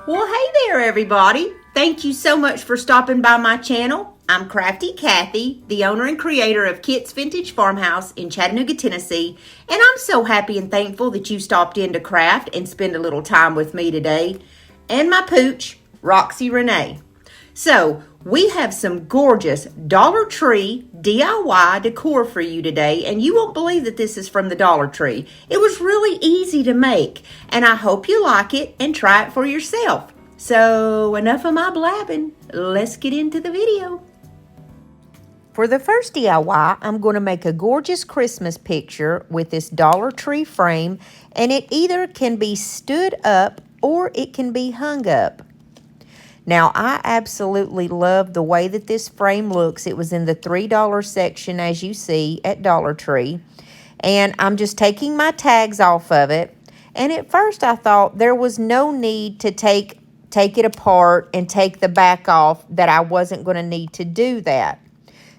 Well, hey there, everybody. Thank you so much for stopping by my channel. I'm Crafty Kathy, the owner and creator of Kit's Vintage Farmhouse in Chattanooga, Tennessee, and I'm so happy and thankful that you stopped in to craft and spend a little time with me today, and my pooch, Roxy Renee. So, we have some gorgeous Dollar Tree DIY decor for you today, and you won't believe that this is from the Dollar Tree. It was really easy to make, and I hope you like it and try it for yourself. So, enough of my blabbing. Let's get into the video. For the first DIY, I'm going to make a gorgeous Christmas picture with this Dollar Tree frame, and it either can be stood up or it can be hung up. Now, I absolutely love the way that this frame looks. It was in the $3 section, as you see, at Dollar Tree. And I'm just taking my tags off of it. And at first, I thought there was no need to take it apart and take the back off, that I wasn't going to need to do that.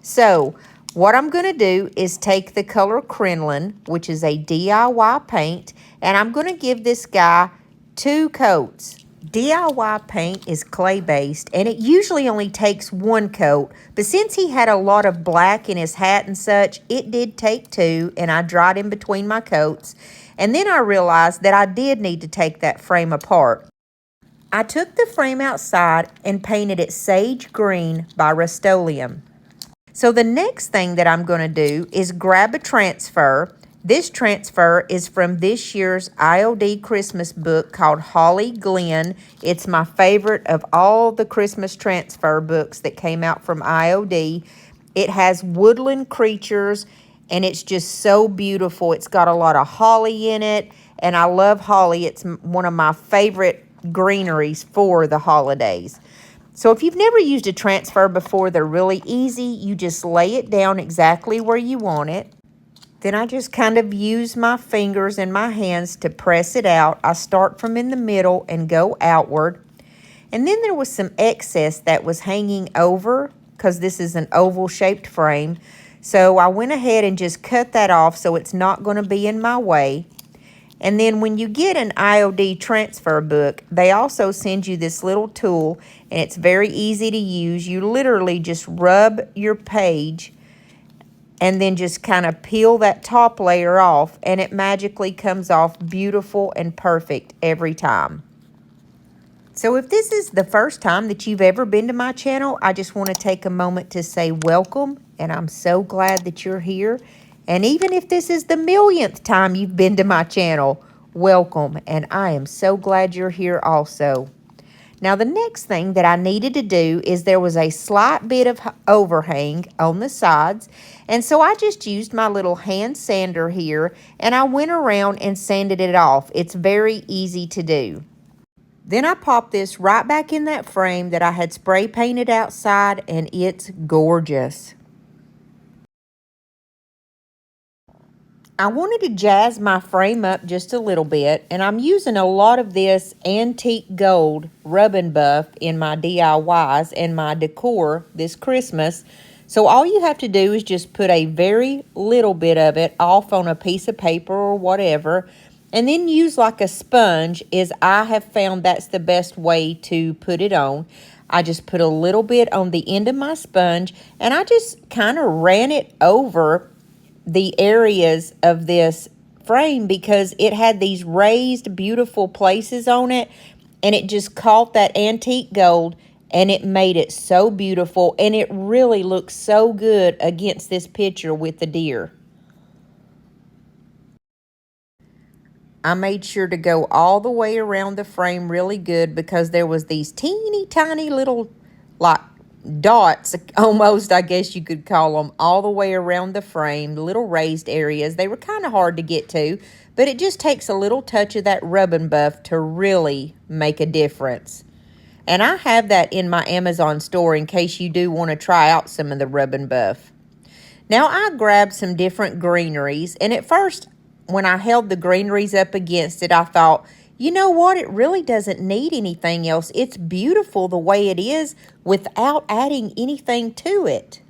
So, what I'm going to do is take the color Crinoline, which is a DIY paint, and I'm going to give this guy 2 coats. DIY paint is clay-based, and it usually only takes 1 coat, but since he had a lot of black in his hat and such, it did take 2, and I dried in between my coats. And then I realized that I did need to take that frame apart. I took the frame outside and painted it sage green by Rust-Oleum. So the next thing that I'm going to do is grab a transfer. This transfer is from this year's IOD Christmas book called Holly Glen. It's my favorite of all the Christmas transfer books that came out from IOD. It has woodland creatures, and it's just so beautiful. It's got a lot of holly in it, and I love holly. It's one of my favorite greeneries for the holidays. So if you've never used a transfer before, they're really easy. You just lay it down exactly where you want it. Then I just kind of use my fingers and my hands to press it out. I start from in the middle and go outward. And then there was some excess that was hanging over, because this is an oval-shaped frame. So I went ahead and just cut that off so it's not going to be in my way. And then when you get an IOD transfer book, they also send you this little tool, and it's very easy to use. You literally just rub your page and then just kind of peel that top layer off, and it magically comes off beautiful and perfect every time. So if this is the first time that you've ever been to my channel, I just want to take a moment to say welcome, and I'm so glad that you're here. And even if this is the millionth time you've been to my channel, welcome, and I am so glad you're here also. Now, the next thing that I needed to do is there was a slight bit of overhang on the sides, and so I just used my little hand sander here, and I went around and sanded it off. It's very easy to do. Then I popped this right back in that frame that I had spray painted outside, and it's gorgeous. I wanted to jazz my frame up just a little bit, and I'm using a lot of this antique gold rub and buff in my DIYs and my decor this Christmas. So all you have to do is just put a very little bit of it off on a piece of paper or whatever, and then use like a sponge, as I have found that's the best way to put it on. I just put a little bit on the end of my sponge, and I just kind of ran it over the areas of this frame, because it had these raised beautiful places on it, and it just caught that antique gold, and it made it so beautiful, and it really looks so good against this picture with the deer. I made sure to go all the way around the frame really good, because there was these teeny tiny little like dots, almost, I guess you could call them, all the way around the frame, little raised areas. They were kind of hard to get to, but it just takes a little touch of that rub and buff to really make a difference. And I have that in my Amazon store in case you do want to try out some of the rub and buff. Now, I grabbed some different greeneries, and at first, when I held the greeneries up against it, I thought, you know what? It really doesn't need anything else. It's beautiful the way it is without adding anything to it.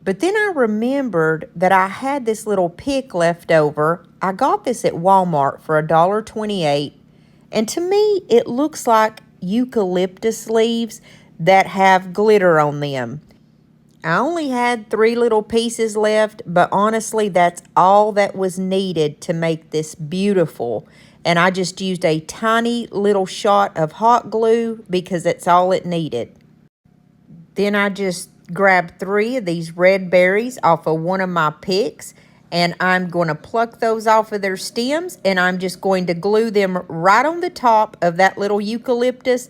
But then I remembered that I had this little pick left over. I got this at Walmart for $1.28. And to me, it looks like eucalyptus leaves that have glitter on them. I only had 3 little pieces left, but honestly, that's all that was needed to make this beautiful. And I just used a tiny little shot of hot glue because that's all it needed. Then I just grabbed 3 of these red berries off of one of my picks, and I'm going to pluck those off of their stems, and I'm just going to glue them right on the top of that little eucalyptus.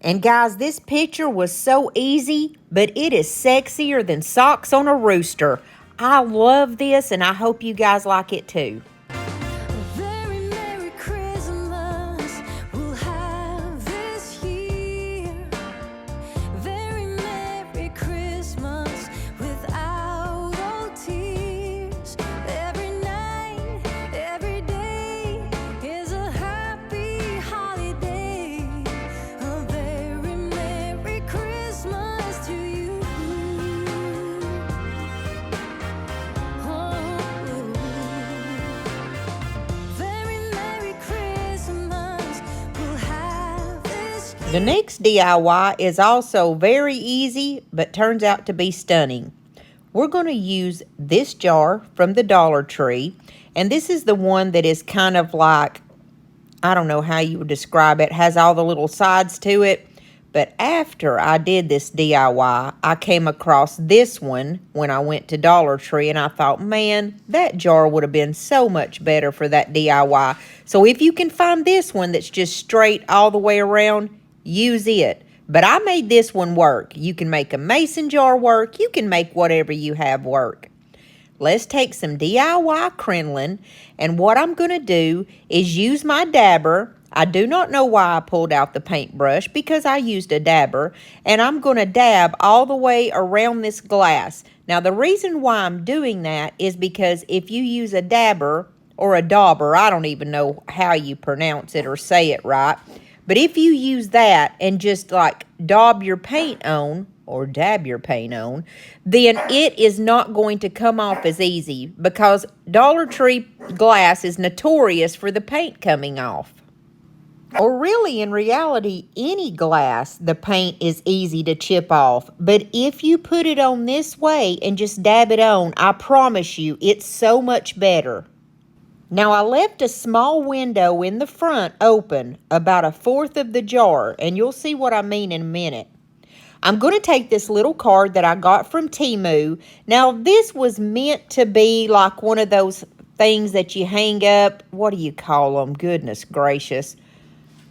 And guys, this picture was so easy, but it is sexier than socks on a rooster. I love this, and I hope you guys like it too. Very Merry Christmas we'll have this year. Very Merry Christmas without all tears. Every night, every day is a happy holiday. A very Merry Christmas to you. Very Merry Christmas we'll have this year. The next DIY is also very easy, but turns out to be stunning. We're going to use this jar from the Dollar Tree, and this is the one that is kind of like, I don't know how you would describe it, has all the little sides to it. But after I did this DIY, I came across this one when I went to Dollar Tree, and I thought, man, that jar would have been so much better for that DIY. So if you can find this one that's just straight all the way around, use it. But I made this one work. You can make a mason jar work. You can make whatever you have work. Let's take some DIY crinoline, and what I'm going to do is use my dabber. I do not know why I pulled out the paintbrush because I used a dabber, and I'm going to dab all the way around this glass. Now, the reason why I'm doing that is because if you use a dabber or a dauber, I don't even know how you pronounce it or say it right, but if you use that and just like daub your paint on, or dab your paint on, then it is not going to come off as easy because Dollar Tree glass is notorious for the paint coming off. Or really, in reality, any glass, the paint is easy to chip off. But if you put it on this way and just dab it on, I promise you, it's so much better. Now, I left a small window in the front open, about 1/4 of the jar, and you'll see what I mean in a minute. I'm going to take this little card that I got from Temu. Now, this was meant to be like one of those things that you hang up. What do you call them? Goodness gracious.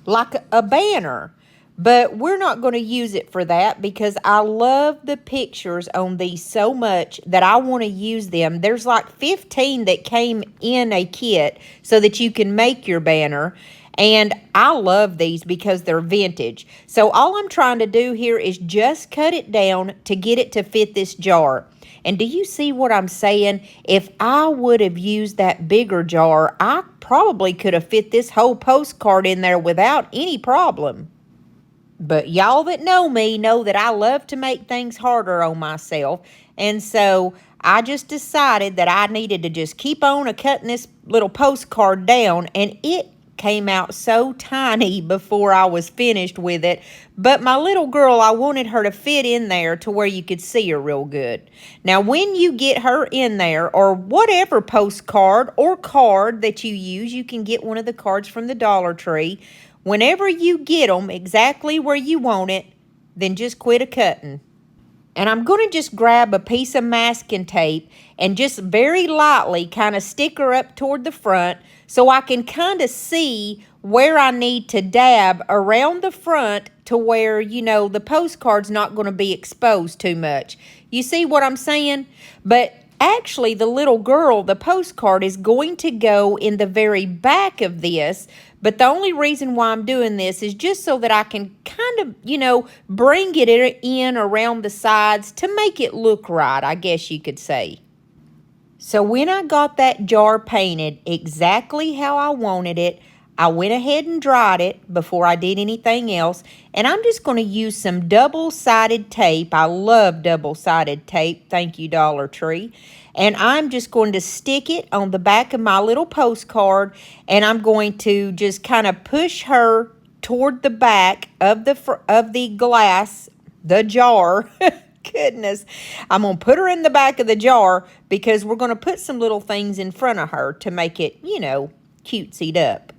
Like a banner. But we're not going to use it for that because I love the pictures on these so much that I want to use them. There's like 15 that came in a kit so that you can make your banner. And I love these because they're vintage. So all I'm trying to do here is just cut it down to get it to fit this jar. And do you see what I'm saying? If I would have used that bigger jar, I probably could have fit this whole postcard in there without any problem. But y'all that know me know that I love to make things harder on myself. And so I just decided that I needed to just keep on cutting this little postcard down, and it came out so tiny before I was finished with it. But my little girl, I wanted her to fit in there to where you could see her real good. Now, when you get her in there, or whatever postcard or card that you use, you can get one of the cards from the Dollar Tree. Whenever you get them exactly where you want it, then just quit a-cutting. And I'm going to just grab a piece of masking tape and just very lightly kind of stick her up toward the front so I can kind of see where I need to dab around the front to where, you know, the postcard's not going to be exposed too much. You see what I'm saying? But actually, the little girl, the postcard, is going to go in the very back of this. But the only reason why I'm doing this is just so that I can kind of, you know, bring it in around the sides to make it look right, I guess you could say. So when I got that jar painted exactly how I wanted it, I went ahead and dried it before I did anything else. And I'm just going to use some double-sided tape. I love double-sided tape. Thank you, Dollar Tree. And I'm just going to stick it on the back of my little postcard. And I'm going to just kind of push her toward the back of the glass, the jar. Goodness, I'm going to put her in the back of the jar because we're going to put some little things in front of her to make it, cutesied up.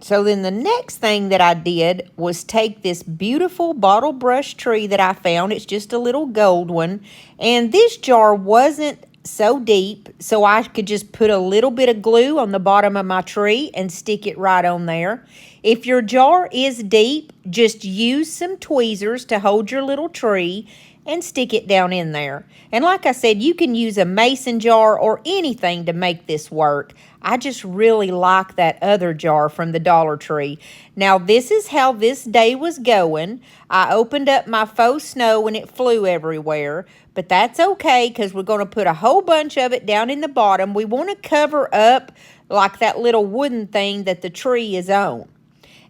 So then the next thing that I did was take this beautiful bottle brush tree that I found. It's just a little gold one. And this jar wasn't so deep, so I could just put a little bit of glue on the bottom of my tree and stick it right on there. If your jar is deep, just use some tweezers to hold your little tree and stick it down in there. And like I said, you can use a mason jar or anything to make this work. I just really like that other jar from the Dollar Tree. Now, this is how this day was going. I opened up my faux snow and it flew everywhere. But that's okay because we're going to put a whole bunch of it down in the bottom. We want to cover up like that little wooden thing that the tree is on.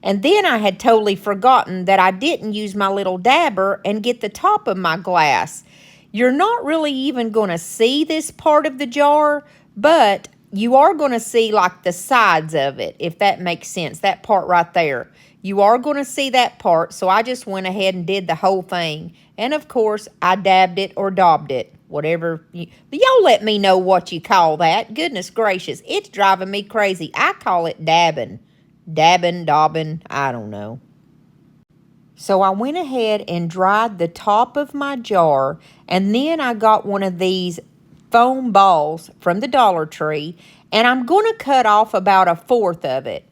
And then I had totally forgotten that I didn't use my little dabber and get the top of my glass. You're not really even going to see this part of the jar, but you are going to see like the sides of it, if that makes sense, that part right there. You are going to see that part, so I just went ahead and did the whole thing. And of course, I dabbed it or daubed it, whatever. Y'all let me know what you call that. Goodness gracious, it's driving me crazy. I call it dabbing. Dabbing, daubing, I don't know. So I went ahead and dried the top of my jar, and then I got one of these foam balls from the Dollar Tree, and I'm going to cut off about 1/4 of it.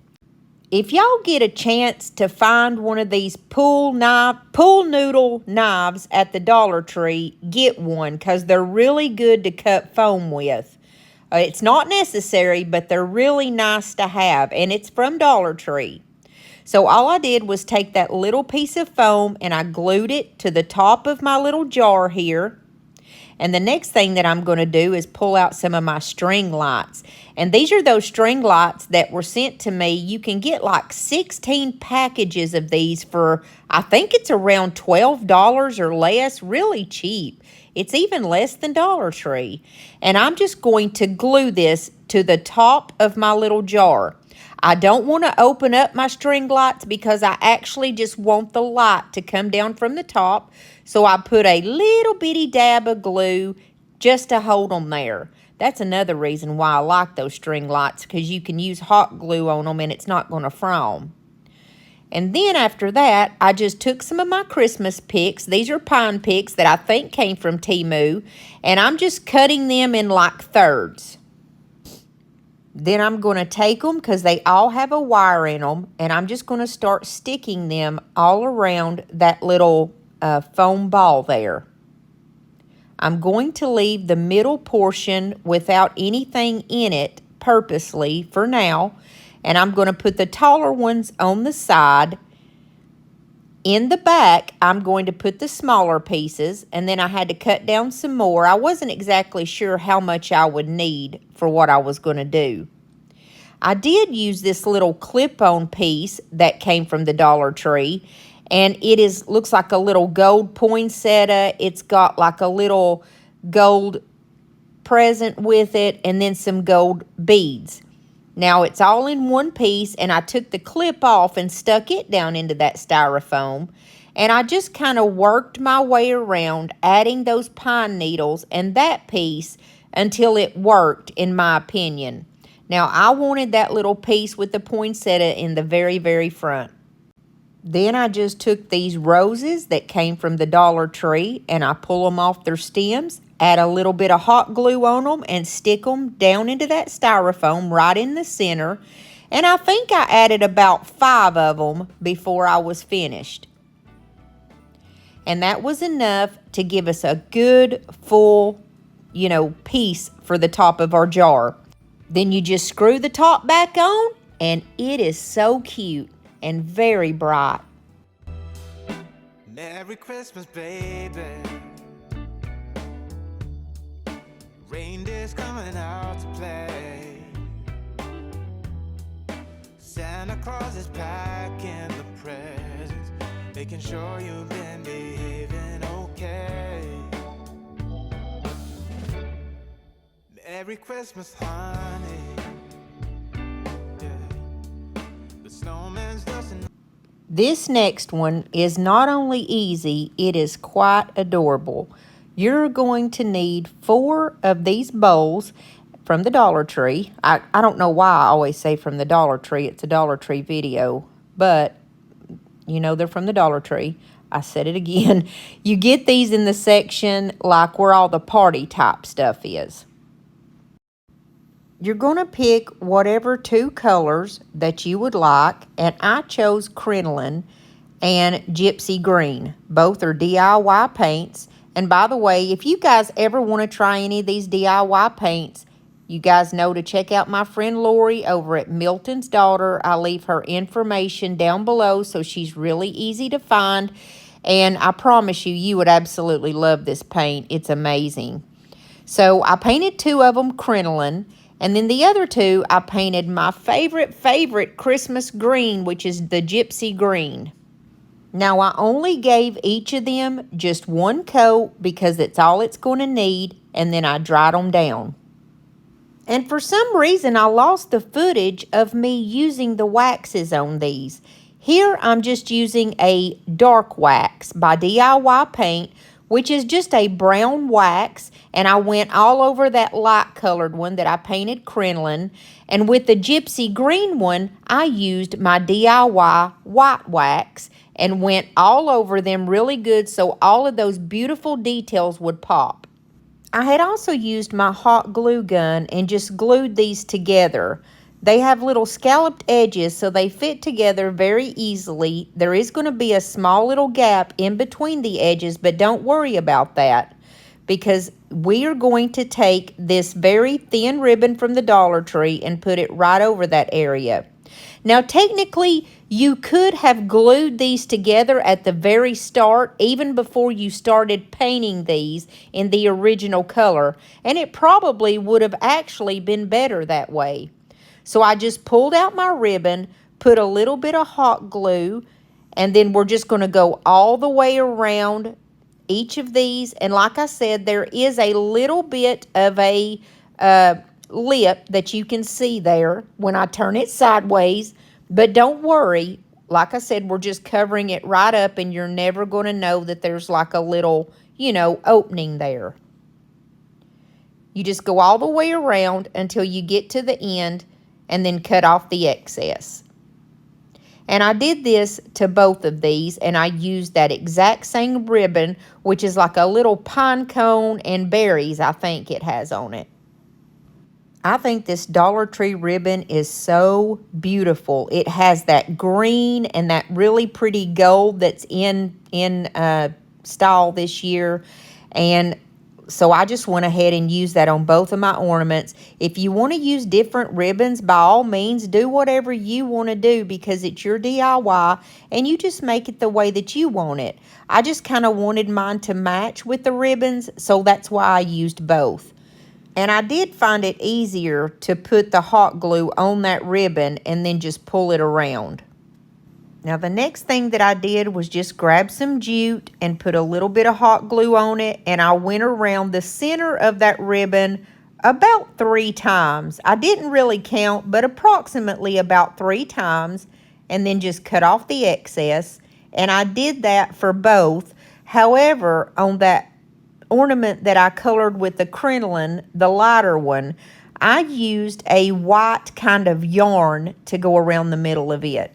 If y'all get a chance to find one of these pool noodle knives at the Dollar Tree, get one because they're really good to cut foam with. It's not necessary, but they're really nice to have, and it's from Dollar Tree. So all I did was take that little piece of foam and I glued it to the top of my little jar here. And the next thing that I'm going to do is pull out some of my string lights. And these are those string lights that were sent to me. You can get like 16 packages of these for, I think it's around $12 or less, really cheap. It's even less than Dollar Tree. And I'm just going to glue this to the top of my little jar. I don't want to open up my string lights because I actually just want the light to come down from the top. So I put a little bitty dab of glue just to hold them there. That's another reason why I like those string lights, because you can use hot glue on them and it's not going to frown. And then after that, I just took some of my Christmas picks. These are pine picks that I think came from Temu. And I'm just cutting them in like thirds. Then I'm going to take them because they all have a wire in them. And I'm just going to start sticking them all around that little foam ball there. I'm going to leave the middle portion without anything in it purposely for now. And I'm going to put the taller ones on the side. In the back, I'm going to put the smaller pieces. And then I had to cut down some more. I wasn't exactly sure how much I would need for what I was going to do. I did use this little clip-on piece that came from the Dollar Tree. And it looks like a little gold poinsettia. It's got like a little gold present with it. And then some gold beads. Now, it's all in one piece, and I took the clip off and stuck it down into that styrofoam. And I just kind of worked my way around, adding those pine needles and that piece until it worked, in my opinion. Now, I wanted that little piece with the poinsettia in the very, very front. Then I just took these roses that came from the Dollar Tree, and I pull them off their stems, add a little bit of hot glue on them, and stick them down into that styrofoam right in the center. And I think I added about 5 of them before I was finished. And that was enough to give us a good, full, piece for the top of our jar. Then you just screw the top back on, and it is so cute and very bright. Merry Christmas, baby. Reindeer's coming out to play. Santa Claus is packing the presents, making sure you've been behaving okay. Merry Christmas, honey. Yeah. The snowman's just This next one is not only easy, it is quite adorable. You're going to need 4 of these bowls from the Dollar Tree. I don't know why I always say from the Dollar Tree. It's a Dollar Tree video, but you know they're from the Dollar Tree. I said it again. You get these in the section like where all the party type stuff is. You're going to pick whatever 2 colors that you would like, and I chose crinoline and gypsy green. Both are DIY paints. And by the way, if you guys ever want to try any of these DIY paints, you guys know to check out my friend Lori over at Milton's Daughter. I leave her information down below, so she's really easy to find. And I promise you, you would absolutely love this paint. It's amazing. So I painted 2 of them crinoline. And then the other 2, I painted my favorite Christmas green, which is the gypsy green. Now, I only gave each of them just 1 coat because that's all it's going to need, and then I dried them down. And for some reason, I lost the footage of me using the waxes on these. Here, I'm just using a dark wax by DIY Paint, which is just a brown wax, and I went all over that light colored one that I painted crinoline. And with the gypsy green one, I used my DIY white wax and went all over them really good so all of those beautiful details would pop. I had also used my hot glue gun and just glued these together. They have little scalloped edges, so they fit together very easily. There is going to be a small little gap in between the edges, but don't worry about that because we are going to take this very thin ribbon from the Dollar Tree and put it right over that area. Now, technically, you could have glued these together at the very start, even before you started painting these in the original color, and it probably would have actually been better that way. So I just pulled out my ribbon, put a little bit of hot glue, and then we're just going to go all the way around each of these. And like I said, there is a little bit of a lip that you can see there when I turn it sideways. But don't worry. Like I said, we're just covering it right up, and you're never going to know that there's like a little, opening there. You just go all the way around until you get to the end, and then cut off the excess. And I did this to both of these, and I used that exact same ribbon, which is like a little pine cone and berries, I think it has on it. I think this Dollar Tree ribbon is so beautiful. It has that green and that really pretty gold that's in style this year. And so I just went ahead and used that on both of my ornaments. If you want to use different ribbons, by all means, do whatever you want to do because it's your DIY and you just make it the way that you want it. I just kind of wanted mine to match with the ribbons, so that's why I used both. And I did find it easier to put the hot glue on that ribbon and then just pull it around. Now, the next thing that I did was just grab some jute and put a little bit of hot glue on it, and I went around the center of that ribbon about 3 times. I didn't really count, but approximately about 3 times, and then just cut off the excess. And I did that for both. However, on that ornament that I colored with the crinoline, the lighter one, I used a white kind of yarn to go around the middle of it.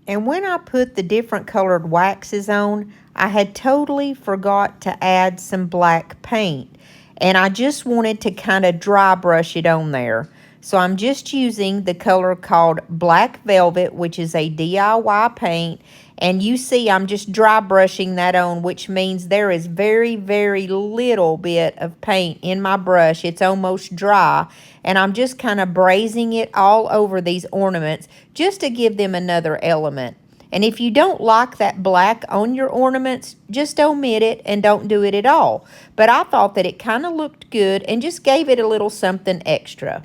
And when I put the different colored waxes on, I had totally forgot to add some black paint. And I just wanted to kind of dry brush it on there. So I'm just using the color called Black Velvet, which is a DIY paint. And you see I'm just dry brushing that on, which means there is very, very little bit of paint in my brush. It's almost dry. And I'm just kind of brazing it all over these ornaments just to give them another element. And if you don't like that black on your ornaments, just omit it and don't do it at all. But I thought that it kind of looked good and just gave it a little something extra.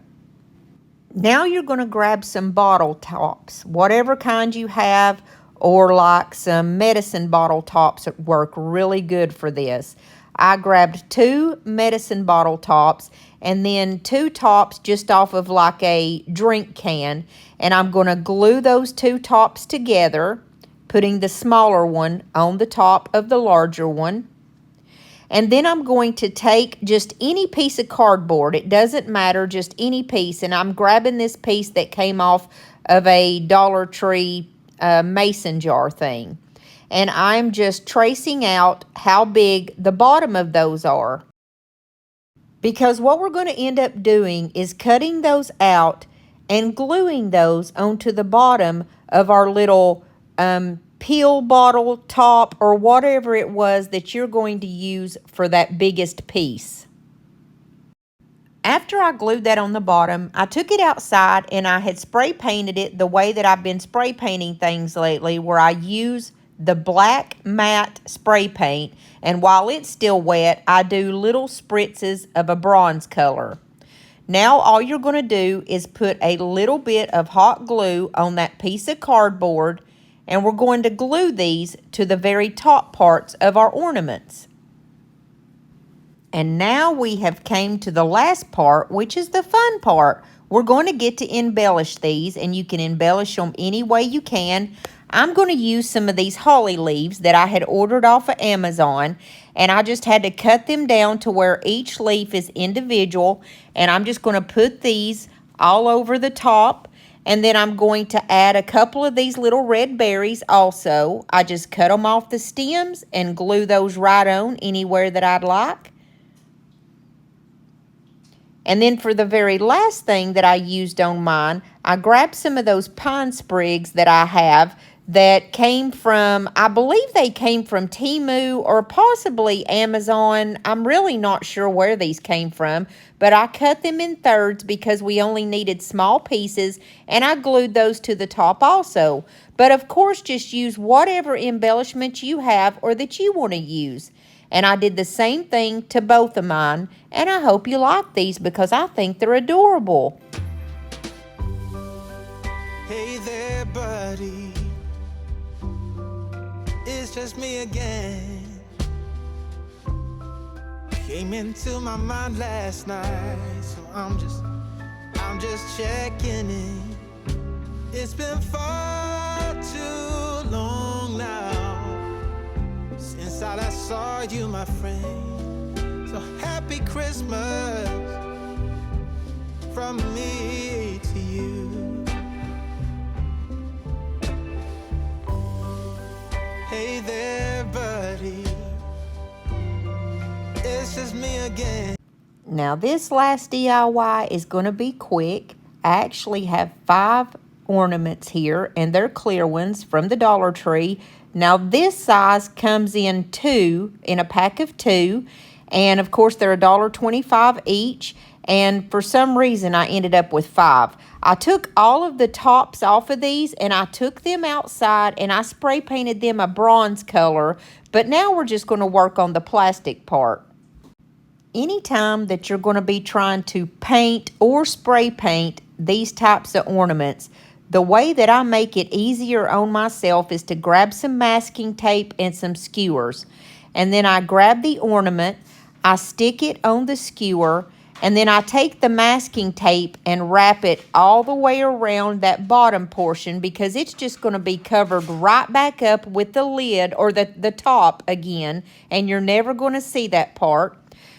Now you're going to grab some bottle tops, whatever kind you have, or like some medicine bottle tops that work really good for this. I grabbed 2 medicine bottle tops and then 2 tops just off of like a drink can, and I'm going to glue those 2 tops together. putting the smaller one on the top of the larger one. And then I'm going to take just any piece of cardboard. It doesn't matter, just any piece. And I'm grabbing this piece that came off of a Dollar Tree mason jar thing. And I'm just tracing out how big the bottom of those are. Because what we're going to end up doing is cutting those out and gluing those onto the bottom of our little pill bottle top or whatever it was that you're going to use for that biggest piece. After I glued that on the bottom, I took it outside and I had spray painted it the way that I've been spray painting things lately, where I use the black matte spray paint, and while it's still wet, I do little spritzes of a bronze color. Now all you're going to do is put a little bit of hot glue on that piece of cardboard, and we're going to glue these to the very top parts of our ornaments. And now we have came to the last part, which is the fun part. We're going to get to embellish these, and you can embellish them any way you can. I'm going to use some of these holly leaves that I had ordered off of Amazon, and I just had to cut them down to where each leaf is individual, and I'm just going to put these all over the top, and then I'm going to add a couple of these little red berries also. I just cut them off the stems and glue those right on anywhere that I'd like. And then for the very last thing that I used on mine, I grabbed some of those pine sprigs that I have that came from, I believe they came from Temu or possibly Amazon. I'm really not sure where these came from, but I cut them in thirds because we only needed small pieces, and I glued those to the top also. But of course, just use whatever embellishments you have or that you want to use. And I did the same thing to both of mine, and I hope you like these because I think they're adorable. Hey there, buddy. It's just me again. Came into my mind last night, so I'm just checking in. It's been far too long now since I last saw you, my friend. So happy Christmas from me to you. Hey there, buddy. It's just me again. Now this last DIY is going to be quick. I actually have 5 ornaments here, and they're clear ones from the Dollar Tree. Now this size comes in 2, in a pack of 2, and of course they're $1.25 each, and for some reason I ended up with 5. I took all of the tops off of these and I took them outside and I spray painted them a bronze color, but now we're just going to work on the plastic part. Anytime that you're going to be trying to paint or spray paint these types of ornaments, the way that I make it easier on myself is to grab some masking tape and some skewers. And then I grab the ornament, I stick it on the skewer, and then I take the masking tape and wrap it all the way around that bottom portion because it's just going to be covered right back up with the lid or the top again, and you're never going to see that part.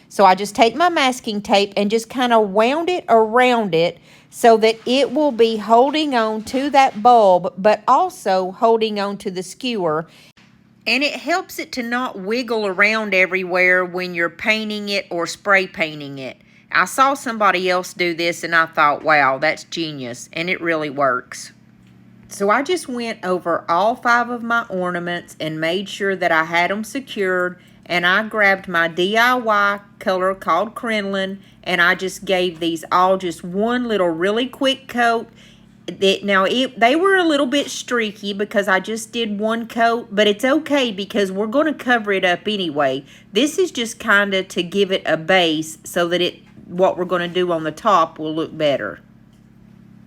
So I just take my masking tape and just kind of wound it around it so that it will be holding on to that bulb, but also holding on to the skewer. And it helps it to not wiggle around everywhere when you're painting it or spray painting it. I saw somebody else do this and I thought, wow, that's genius, and it really works. So I just went over all 5 of my ornaments and made sure that I had them secured, and I grabbed my DIY color called crinoline, and I just gave these all just one little really quick coat. They were a little bit streaky because I just did one coat, but it's okay because we're going to cover it up anyway. This is just kind of to give it a base so that what we're going to do on the top will look better.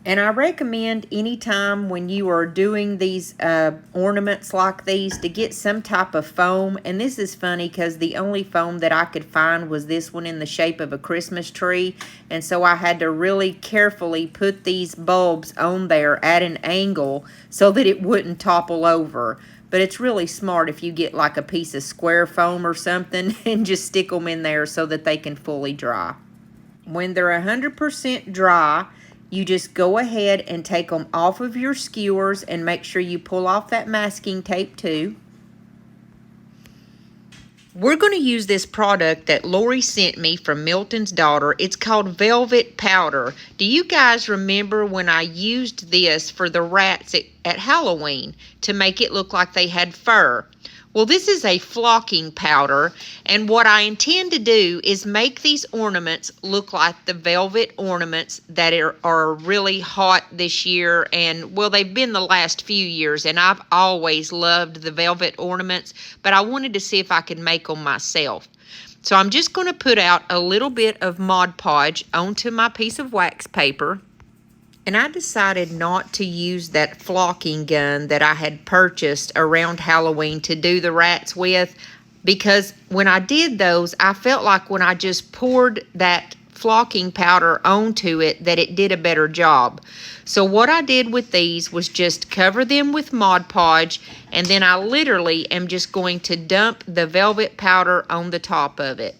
And I recommend anytime when you are doing these ornaments like these to get some type of foam. And this is funny because the only foam that I could find was this one in the shape of a Christmas tree. And so I had to really carefully put these bulbs on there at an angle so that it wouldn't topple over. But it's really smart if you get like a piece of square foam or something and just stick them in there so that they can fully dry. When they're 100% dry, you just go ahead and take them off of your skewers and make sure you pull off that masking tape too. We're going to use this product that Lori sent me from Milton's daughter. It's called Velvet Powder. Do you guys remember when I used this for the rats at Halloween to make it look like they had fur? Well, this is a flocking powder, and what I intend to do is make these ornaments look like the velvet ornaments that are really hot this year, and well, they've been the last few years, and I've always loved the velvet ornaments, but I wanted to see if I could make them myself. So I'm just going to put out a little bit of Mod Podge onto my piece of wax paper. And I decided not to use that flocking gun that I had purchased around Halloween to do the rats with, because when I did those, I felt like when I just poured that flocking powder onto it that it did a better job. So what I did with these was just cover them with Mod Podge, and then I literally am just going to dump the velvet powder on the top of it.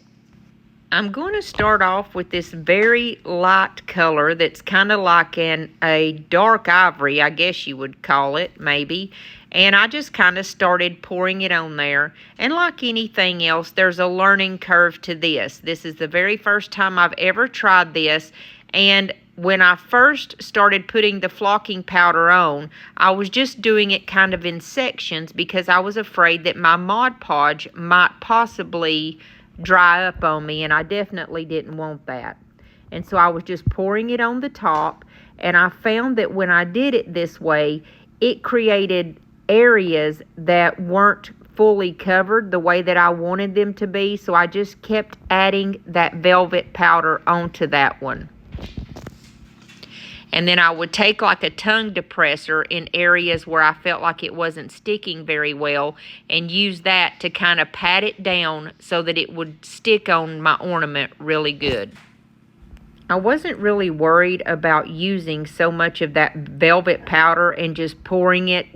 I'm going to start off with this very light color that's kind of like a dark ivory, I guess you would call it, maybe. And I just kind of started pouring it on there. And like anything else, there's a learning curve to this. This is the very first time I've ever tried this. And when I first started putting the flocking powder on, I was just doing it kind of in sections because I was afraid that my Mod Podge might possibly dry up on me, and I definitely didn't want that. And so I was just pouring it on the top, and I found that when I did it this way, it created areas that weren't fully covered the way that I wanted them to be, so I just kept adding that velvet powder onto that one. And then I would take like a tongue depressor in areas where I felt like it wasn't sticking very well and use that to kind of pat it down so that it would stick on my ornament really good. I wasn't really worried about using so much of that velvet powder and just pouring it,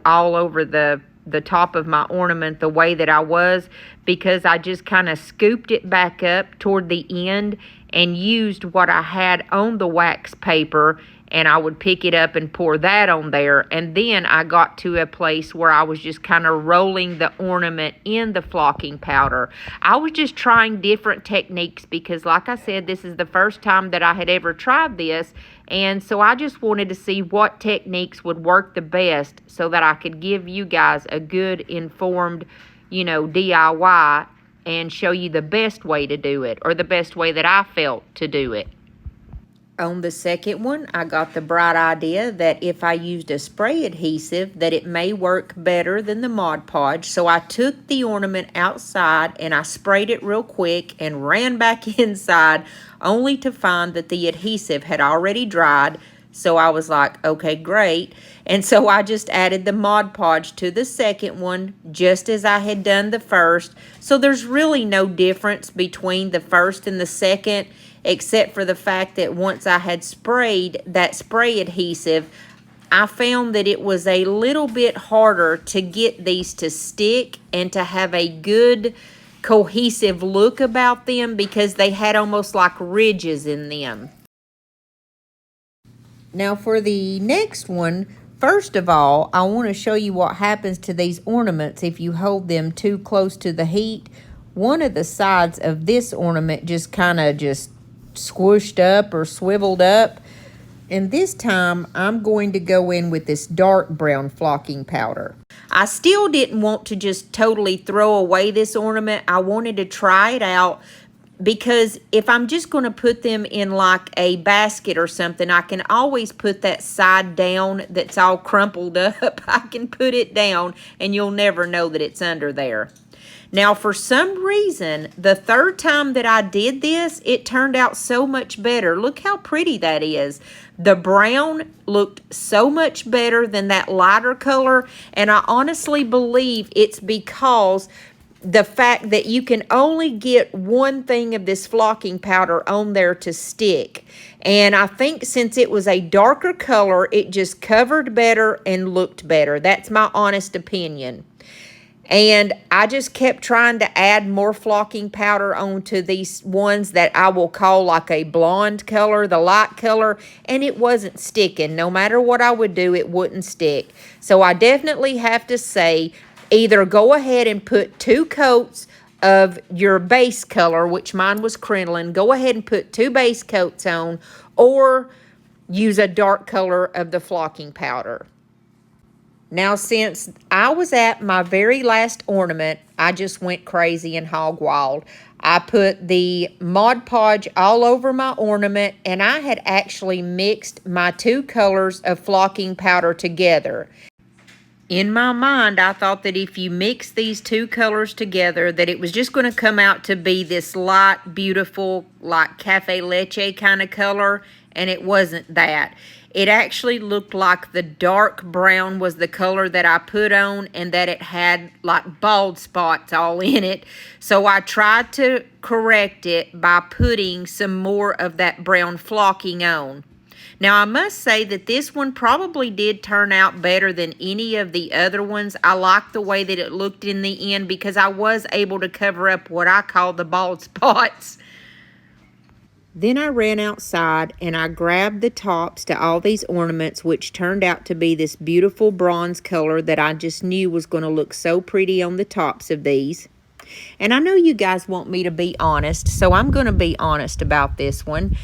all over the top of my ornament the way that I was, because I just kind of scooped it back up toward the end and used what I had on the wax paper, and I would pick it up and pour that on there. And then I got to a place where I was just kind of rolling the ornament in the flocking powder. I was just trying different techniques because, like I said, this is the first time that I had ever tried this. And so I just wanted to see what techniques would work the best so that I could give you guys a good informed, DIY and show you the best way to do it, or the best way that I felt to do it. On the second one, I got the bright idea that if I used a spray adhesive, that it may work better than the Mod Podge. So I took the ornament outside and I sprayed it real quick and ran back inside, only to find that the adhesive had already dried. So I was like, okay, great. And so I just added the Mod Podge to the second one, just as I had done the first. So there's really no difference between the first and the second, except for the fact that once I had sprayed that spray adhesive, I found that it was a little bit harder to get these to stick and to have a good cohesive look about them because they had almost like ridges in them. Now for the next one, first of all, I want to show you what happens to these ornaments if you hold them too close to the heat. One of the sides of this ornament just kind of squished up or swiveled up. And this time, I'm going to go in with this dark brown flocking powder. I still didn't want to just totally throw away this ornament. I wanted to try it out, because if I'm just going to put them in like a basket or something, I can always put that side down that's all crumpled up. I can put it down and you'll never know that it's under there. Now, for some reason, the third time that I did this, it turned out so much better. Look how pretty that is. The brown looked so much better than that lighter color, and I honestly believe it's because the fact that you can only get one thing of this flocking powder on there to stick. And I think since it was a darker color, it just covered better and looked better. That's my honest opinion. And I just kept trying to add more flocking powder onto these ones that I will call like a blonde color, the light color, and it wasn't sticking. No matter what I would do, it wouldn't stick. So I definitely have to say, either go ahead and put 2 coats of your base color, which mine was crinoline. Go ahead and put 2 base coats on, or use a dark color of the flocking powder. Now, since I was at my very last ornament, I just went crazy and hog wild. I put the Mod Podge all over my ornament, and I had actually mixed my 2 colors of flocking powder together. In my mind, I thought that if you mix these 2 colors together, that it was just going to come out to be this light, beautiful, like cafe leche kind of color, and it wasn't that. It actually looked like the dark brown was the color that I put on, and that it had like bald spots all in it. So I tried to correct it by putting some more of that brown flocking on. Now, I must say that this one probably did turn out better than any of the other ones. I liked the way that it looked in the end because I was able to cover up what I call the bald spots. Then I ran outside and I grabbed the tops to all these ornaments, which turned out to be this beautiful bronze color that I just knew was going to look so pretty on the tops of these. And I know you guys want me to be honest, so I'm going to be honest about this one.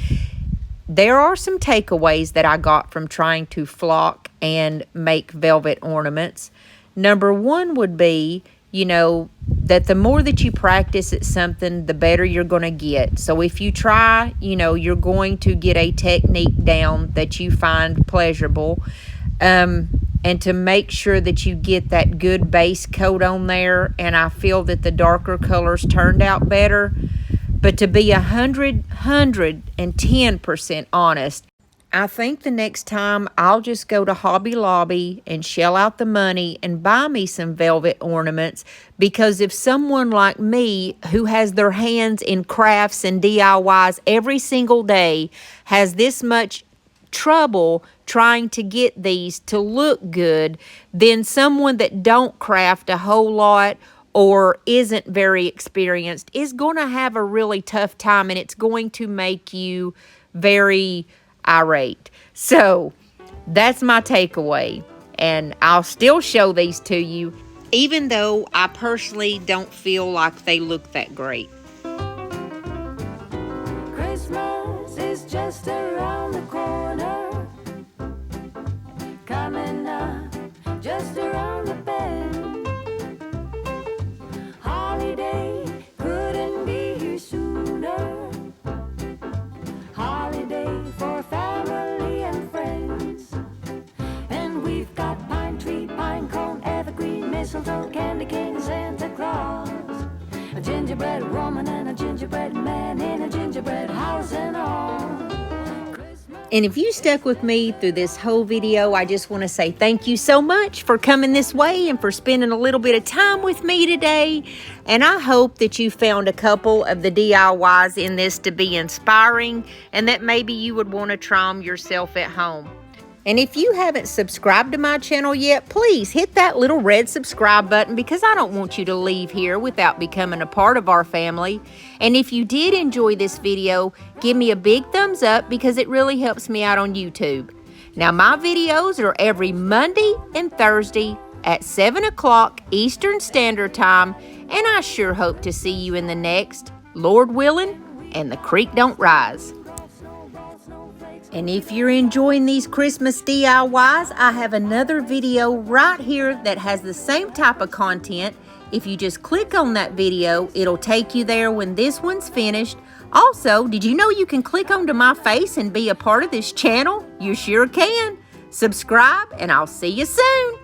There are some takeaways that I got from trying to flock and make velvet ornaments. Number 1 would be, that the more that you practice at something, the better you're going to get. So if you try, you're going to get a technique down that you find pleasurable. And to make sure that you get that good base coat on there. And I feel that the darker colors turned out better. But to be 110% honest, I think the next time I'll just go to Hobby Lobby and shell out the money and buy me some velvet ornaments, because if someone like me who has their hands in crafts and DIYs every single day has this much trouble trying to get these to look good, then someone that don't craft a whole lot or isn't very experienced is going to have a really tough time, and it's going to make you very irate. So that's my takeaway, and I'll still show these to you, even though I personally don't feel like they look that great. Christmas is just around the corner, coming up just around the bend. Holiday couldn't be here sooner. Holiday for family and friends. And we've got pine tree, pine cone, evergreen, mistletoe, candy cane, Santa Claus, a gingerbread woman and a gingerbread man in a gingerbread house and all. And if you stuck with me through this whole video, I just want to say thank you so much for coming this way and for spending a little bit of time with me today. And I hope that you found a couple of the DIYs in this to be inspiring, and that maybe you would want to try them yourself at home. And if you haven't subscribed to my channel yet, please hit that little red subscribe button, because I don't want you to leave here without becoming a part of our family. And if you did enjoy this video, give me a big thumbs up, because it really helps me out on YouTube. Now, my videos are every Monday and Thursday at 7 o'clock Eastern Standard Time, and I sure hope to see you in the next, Lord willing, and the creek don't rise. And if you're enjoying these Christmas DIYs, I have another video right here that has the same type of content. If you just click on that video, it'll take you there when this one's finished. Also, did you know you can click onto my face and be a part of this channel? You sure can. Subscribe, and I'll see you soon.